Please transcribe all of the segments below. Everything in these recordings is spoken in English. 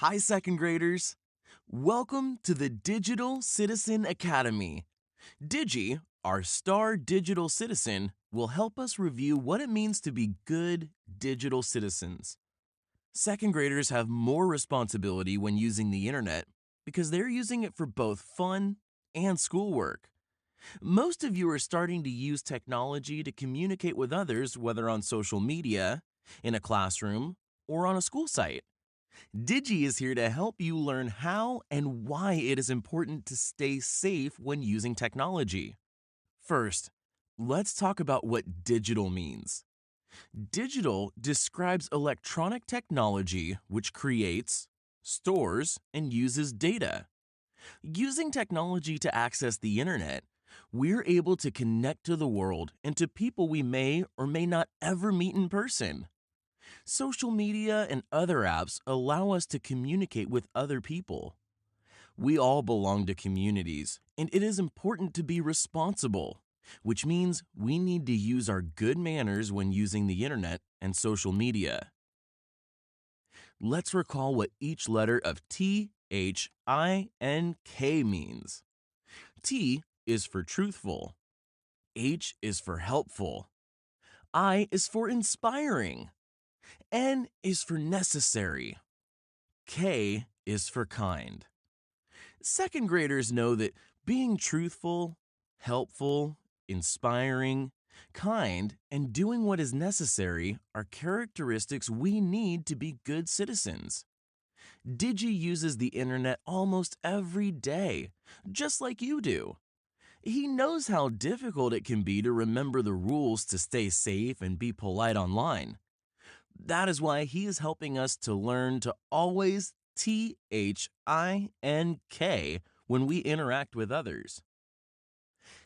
Hi, second graders. Welcome to the Digital Citizen Academy. Digi, our star digital citizen, will help us review what it means to be good digital citizens. Second graders have more responsibility when using the internet because they're using it for both fun and schoolwork. Most of you are starting to use technology to communicate with others, whether on social media, in a classroom, or on a school site. Digi is here to help you learn how and why it is important to stay safe when using technology. First, let's talk about what digital means. Digital describes electronic technology which creates, stores, and uses data. Using technology to access the internet, we're able to connect to the world and to people we may or may not ever meet in person. Social media and other apps allow us to communicate with other people. We all belong to communities, and it is important to be responsible, which means we need to use our good manners when using the internet and social media. Let's recall what each letter of T, H, I, N, K means. T is for truthful. H is for helpful. I is for inspiring. N is for necessary. K is for kind. Second graders know that being truthful, helpful, inspiring, kind, and doing what is necessary are characteristics we need to be good citizens. Digi uses the internet almost every day, just like you do. He knows how difficult it can be to remember the rules to stay safe and be polite online. That is why he is helping us to learn to always THINK when we interact with others.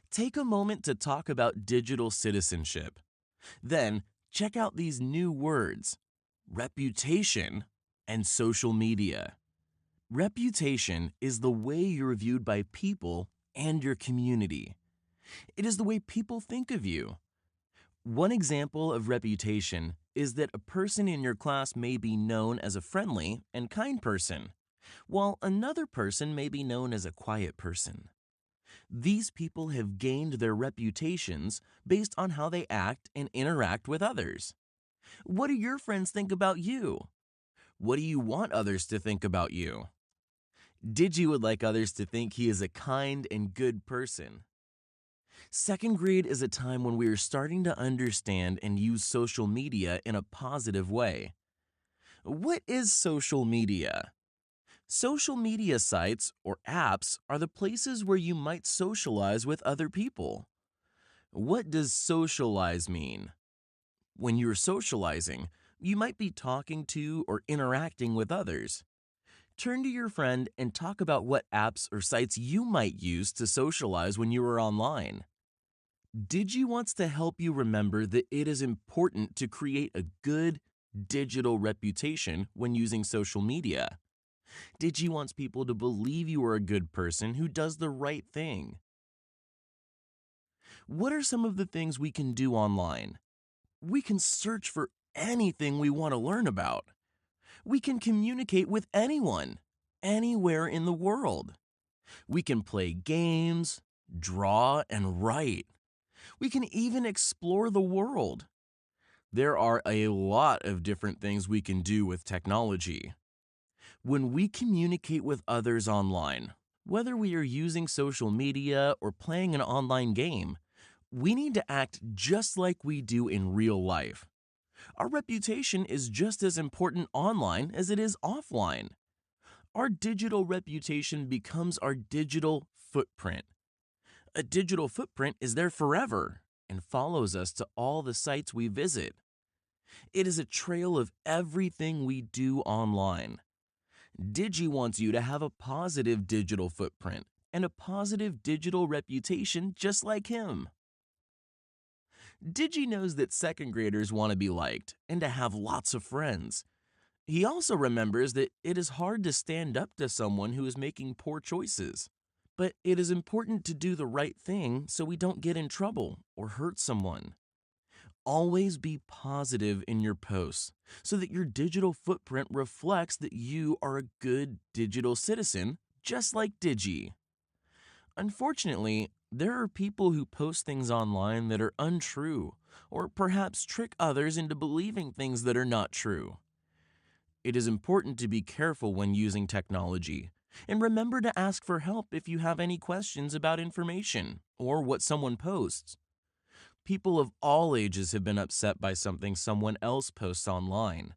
Take a moment to talk about digital citizenship. Then check out these new words: reputation and social media. Reputation is the way you're viewed by people and your community. It is the way people think of you. One example of reputation is that a person in your class may be known as a friendly and kind person, while another person may be known as a quiet person. These people have gained their reputations based on how they act and interact with others. What do your friends think about you? What do you want others to think about you? Digi would like others to think he is a kind and good person. Second grade is a time when we are starting to understand and use social media in a positive way. What is social media? Social media sites or apps are the places where you might socialize with other people. What does socialize mean? When you're socializing, you might be talking to or interacting with others. Turn to your friend and talk about what apps or sites you might use to socialize when you are online. Digi wants to help you remember that it is important to create a good digital reputation when using social media. Digi wants people to believe you are a good person who does the right thing. What are some of the things we can do online? We can search for anything we want to learn about. We can communicate with anyone, anywhere in the world. We can play games, draw, and write. We can even explore the world. There are a lot of different things we can do with technology. When we communicate with others online, whether we are using social media or playing an online game, we need to act just like we do in real life. Our reputation is just as important online as it is offline. Our digital reputation becomes our digital footprint. A digital footprint is there forever and follows us to all the sites we visit. It is a trail of everything we do online. Digi wants you to have a positive digital footprint and a positive digital reputation just like him. Digi knows that second graders want to be liked and to have lots of friends. He also remembers that it is hard to stand up to someone who is making poor choices. But it is important to do the right thing so we don't get in trouble or hurt someone. Always be positive in your posts so that your digital footprint reflects that you are a good digital citizen, just like Digi. Unfortunately, there are people who post things online that are untrue or perhaps trick others into believing things that are not true. It is important to be careful when using technology and remember to ask for help if you have any questions about information or what someone posts. People of all ages have been upset by something someone else posts online.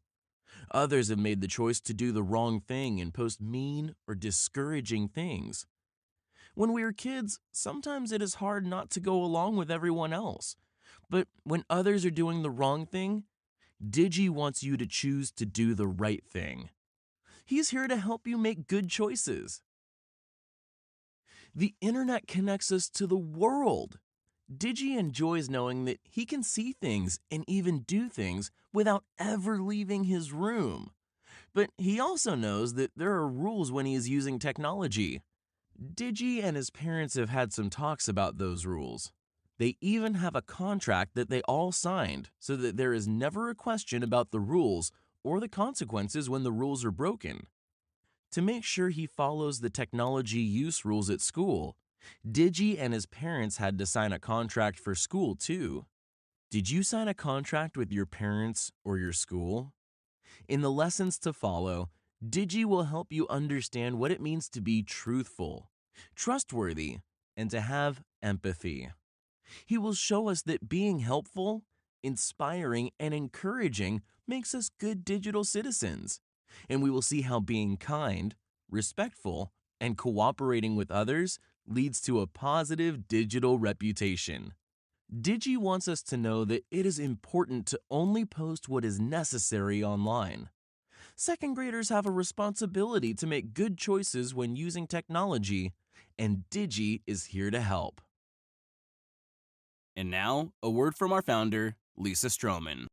Others have made the choice to do the wrong thing and post mean or discouraging things. When we are kids, sometimes it is hard not to go along with everyone else. But when others are doing the wrong thing, Digi wants you to choose to do the right thing. He's here to help you make good choices. The internet connects us to the world. Digi enjoys knowing that he can see things and even do things without ever leaving his room. But he also knows that there are rules when he is using technology. Digi and his parents have had some talks about those rules. They even have a contract that they all signed so that there is never a question about the rules or the consequences when the rules are broken. To make sure he follows the technology use rules at school, Digi and his parents had to sign a contract for school too. Did you sign a contract with your parents or your school? In the lessons to follow, Digi will help you understand what it means to be truthful, trustworthy, and to have empathy. He will show us that being helpful, inspiring, and encouraging makes us good digital citizens. And we will see how being kind, respectful, and cooperating with others leads to a positive digital reputation. Digi wants us to know that it is important to only post what is necessary online. Second graders have a responsibility to make good choices when using technology, and Digi is here to help. And now, a word from our founder, Lisa Stroman.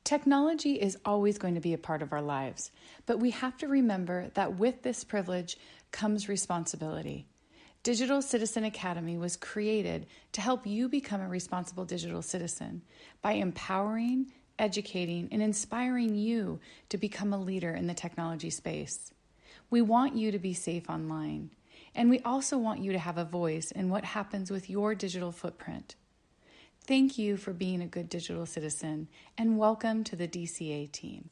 Technology is always going to be a part of our lives, but we have to remember that with this privilege comes responsibility. Digital Citizen Academy was created to help you become a responsible digital citizen by empowering, educating, and inspiring you to become a leader in the technology space. We want you to be safe online, and we also want you to have a voice in what happens with your digital footprint. Thank you for being a good digital citizen, and welcome to the DCA team.